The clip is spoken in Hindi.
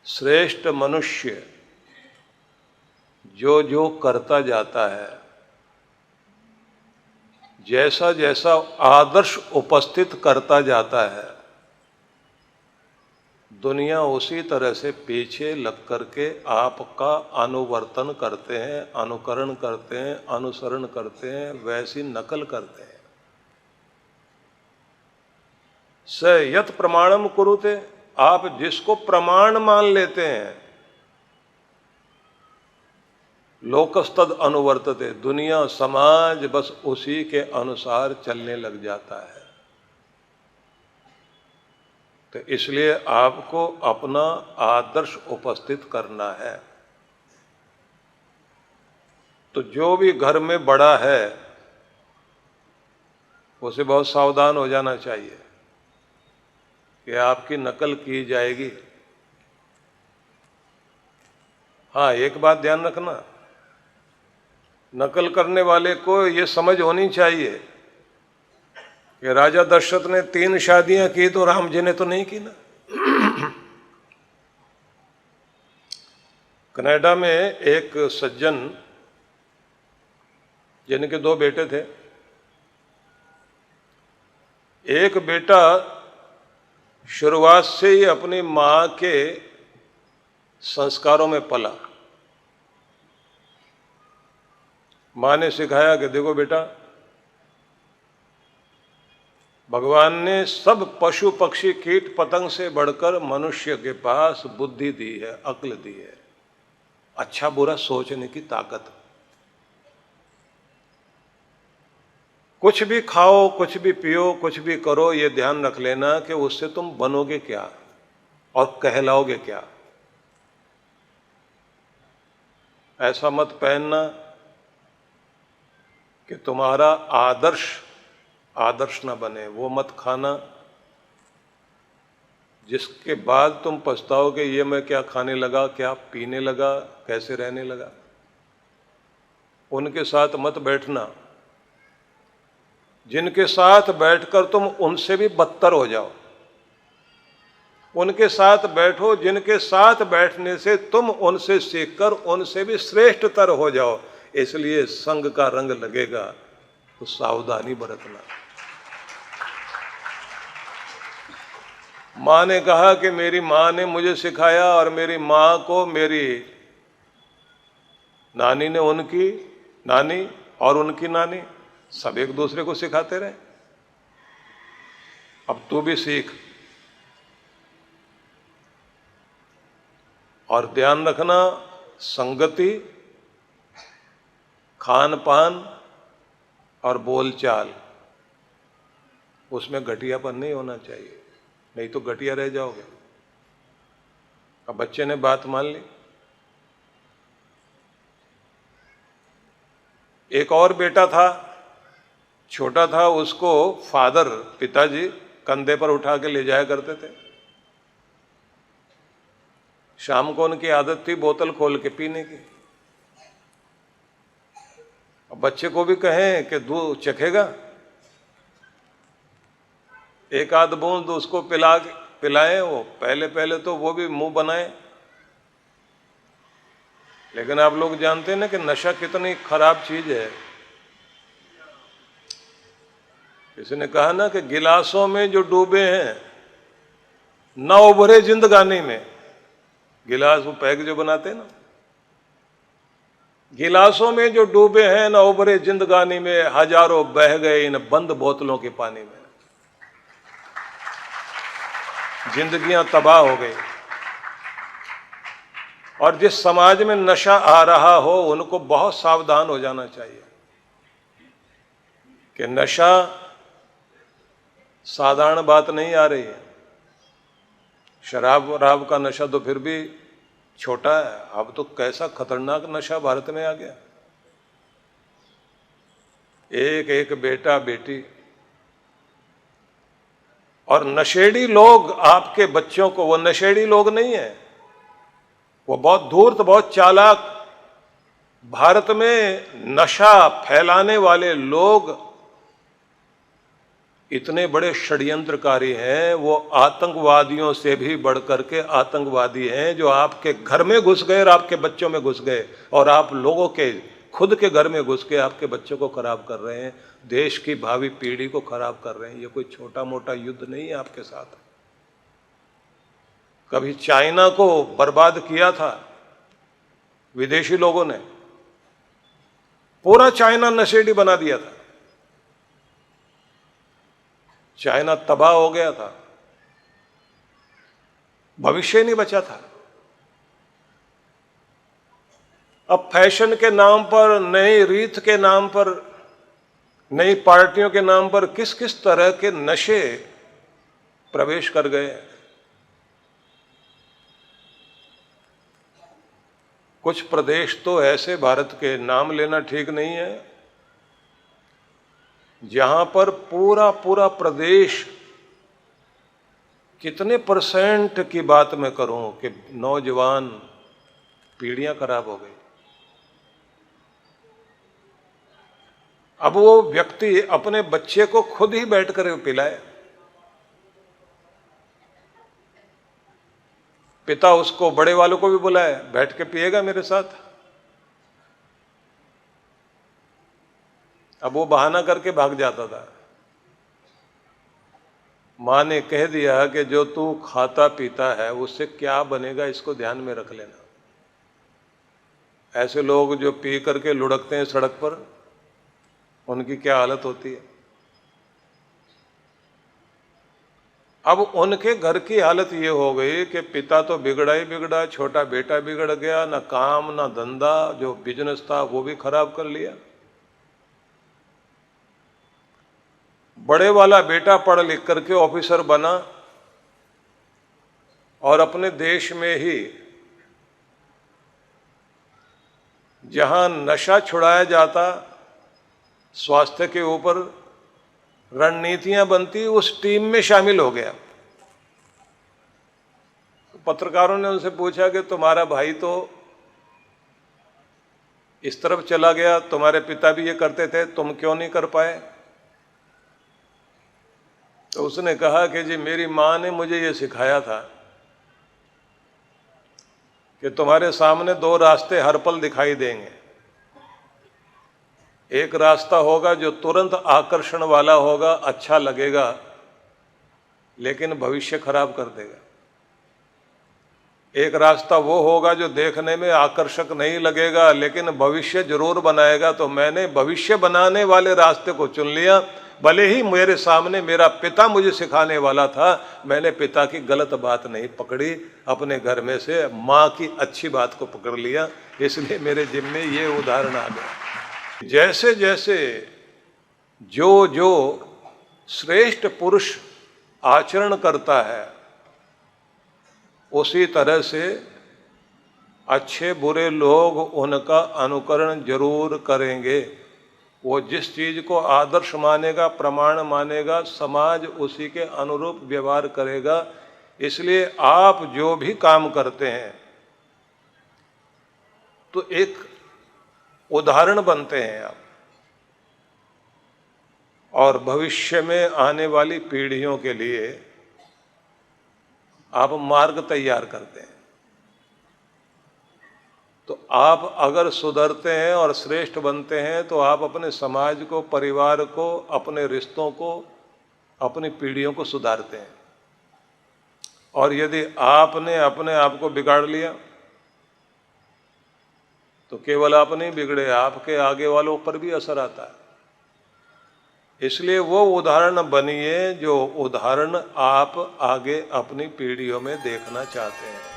श्रेष्ठ मनुष्य जो जो करता जाता है, जैसा जैसा आदर्श उपस्थित करता जाता है, दुनिया उसी तरह से पीछे लग करके आपका अनुवर्तन करते हैं, अनुकरण करते हैं, अनुसरण करते हैं, वैसी नकल करते हैं। स यत प्रमाणम कुरुते, आप जिसको प्रमाण मान लेते हैं, लोकस्तद अनुवर्तते, दुनिया समाज बस उसी के अनुसार चलने लग जाता है। तो इसलिए आपको अपना आदर्श उपस्थित करना है। तो जो भी घर में बड़ा है उसे बहुत सावधान हो जाना चाहिए कि आपकी नकल की जाएगी। हाँ, एक बात ध्यान रखना, नकल करने वाले को ये समझ होनी चाहिए कि राजा दशरथ ने 3 शादियां की तो राम जी ने तो नहीं की ना। कनाडा में एक सज्जन जिनके 2 बेटे थे, एक बेटा शुरुआत से ही अपनी मां के संस्कारों में पला। मां ने सिखाया कि देखो बेटा, भगवान ने सब पशु पक्षी कीट पतंग से बढ़कर मनुष्य के पास बुद्धि दी है, अक्ल दी है, अच्छा बुरा सोचने की ताकत। कुछ भी खाओ, कुछ भी पियो, कुछ भी करो, ये ध्यान रख लेना कि उससे तुम बनोगे क्या और कहलाओगे क्या। ऐसा मत पहनना कि तुम्हारा आदर्श ना बने, वो मत खाना जिसके बाद तुम पछताओगे ये मैं क्या खाने लगा, क्या पीने लगा, कैसे रहने लगा। उनके साथ मत बैठना जिनके साथ बैठकर तुम उनसे भी बदतर हो जाओ। उनके साथ बैठो जिनके साथ बैठने से तुम उनसे सीखकर उनसे भी श्रेष्ठतर हो जाओ। इसलिए संग का रंग लगेगा तो सावधानी बरतना। मां ने कहा कि मेरी मां ने मुझे सिखाया और मेरी मां को मेरी नानी ने उनकी नानी और उनकी नानी सब एक दूसरे को सिखाते रहे। अब तू भी सीख। और ध्यान रखना, संगति, खान पान और बोलचाल, उसमें घटियापन नहीं होना चाहिए, नहीं तो घटिया रह जाओगे। अब बच्चे ने बात मान ली। एक और बेटा था, छोटा था, उसको फादर पिताजी कंधे पर उठा के ले जाया करते थे। शाम को उनकी आदत थी बोतल खोल के पीने की। अब बच्चे को भी कहें कि दूध चखेगा, एक आध बूंद उसको पिलाएं, वो पहले पहले तो वो भी मुंह बनाए। लेकिन आप लोग जानते हैं ना कि नशा कितनी खराब चीज है। किसी ने कहा ना कि गिलासों में जो डूबे हैं न उभरे जिंदगानी में। गिलास वो पैक जो बनाते हैं ना, गिलासों में जो डूबे हैं न उभरे जिंदगानी में, हजारों बह गए इन बंद बोतलों के पानी में। जिंदगियां तबाह हो गई। और जिस समाज में नशा आ रहा हो उनको बहुत सावधान हो जाना चाहिए कि नशा साधारण बात नहीं आ रही है। शराब वराब का नशा तो फिर भी छोटा है, अब तो कैसा खतरनाक नशा भारत में आ गया। एक एक बेटा बेटी और नशेड़ी लोग आपके बच्चों को, वो नशेड़ी लोग नहीं है, वो बहुत धूर्त, बहुत चालाक। भारत में नशा फैलाने वाले लोग इतने बड़े षड्यंत्रकारी हैं, वो आतंकवादियों से भी बढ़कर के आतंकवादी हैं, जो आपके घर में घुस गए और आपके बच्चों में घुस गए और आप लोगों के खुद के घर में घुस के आपके बच्चों को खराब कर रहे हैं, देश की भावी पीढ़ी को खराब कर रहे हैं। ये कोई छोटा मोटा युद्ध नहीं है आपके साथ। कभी चाइना को बर्बाद किया था विदेशी लोगों ने, पूरा चाइना नशेड़ी बना दिया था, चाइना तबाह हो गया था, भविष्य नहीं बचा था। अब फैशन के नाम पर, नई रीत के नाम पर, नई पार्टियों के नाम पर किस किस तरह के नशे प्रवेश कर गए। कुछ प्रदेश तो ऐसे, भारत के नाम लेना ठीक नहीं है, जहां पर पूरा पूरा प्रदेश, कितने परसेंट की बात मैं करूं कि नौजवान पीढ़ियां खराब हो गई। अब वो व्यक्ति अपने बच्चे को खुद ही बैठ कर पिलाए, पिता उसको, बड़े वालों को भी बुलाए, बैठ के पिएगा मेरे साथ। अब वो बहाना करके भाग जाता था। मां ने कह दिया कि जो तू खाता पीता है उससे क्या बनेगा, इसको ध्यान में रख लेना। ऐसे लोग जो पी करके लुढ़कते हैं सड़क पर, उनकी क्या हालत होती है। अब उनके घर की हालत ये हो गई कि पिता तो बिगड़ा ही बिगड़ा, छोटा बेटा बिगड़ गया, ना काम ना धंधा, जो बिजनेस था वो भी खराब कर लिया। बड़े वाला बेटा पढ़ लिख करके ऑफिसर बना और अपने देश में ही जहां नशा छुड़ाया जाता, स्वास्थ्य के ऊपर रणनीतियां बनती, उस टीम में शामिल हो गया। पत्रकारों ने उनसे पूछा कि तुम्हारा भाई तो इस तरफ चला गया, तुम्हारे पिता भी ये करते थे, तुम क्यों नहीं कर पाए? तो उसने कहा कि जी मेरी मां ने मुझे ये सिखाया था कि तुम्हारे सामने दो रास्ते हर पल दिखाई देंगे। एक रास्ता होगा जो तुरंत आकर्षण वाला होगा, अच्छा लगेगा, लेकिन भविष्य खराब कर देगा। एक रास्ता वो होगा जो देखने में आकर्षक नहीं लगेगा, लेकिन भविष्य जरूर बनाएगा। तो मैंने भविष्य बनाने वाले रास्ते को चुन लिया। भले ही मेरे सामने मेरा पिता मुझे सिखाने वाला था, मैंने पिता की गलत बात नहीं पकड़ी, अपने घर में से माँ की अच्छी बात को पकड़ लिया। इसलिए मेरे जिम्मे ये उदाहरण आ गया। जैसे जैसे जो जो श्रेष्ठ पुरुष आचरण करता है, उसी तरह से अच्छे बुरे लोग उनका अनुकरण जरूर करेंगे। वो जिस चीज को आदर्श मानेगा, प्रमाण मानेगा, समाज उसी के अनुरूप व्यवहार करेगा। इसलिए आप जो भी काम करते हैं तो एक उदाहरण बनते हैं आप, और भविष्य में आने वाली पीढ़ियों के लिए आप मार्ग तैयार करते हैं। तो आप अगर सुधरते हैं और श्रेष्ठ बनते हैं तो आप अपने समाज को, परिवार को, अपने रिश्तों को, अपनी पीढ़ियों को सुधारते हैं। और यदि आपने अपने आप को बिगाड़ लिया तो केवल आप नहीं बिगड़े, आपके आगे वालों पर भी असर आता है। इसलिए वो उदाहरण बनिए जो उदाहरण आप आगे अपनी पीढ़ियों में देखना चाहते हैं।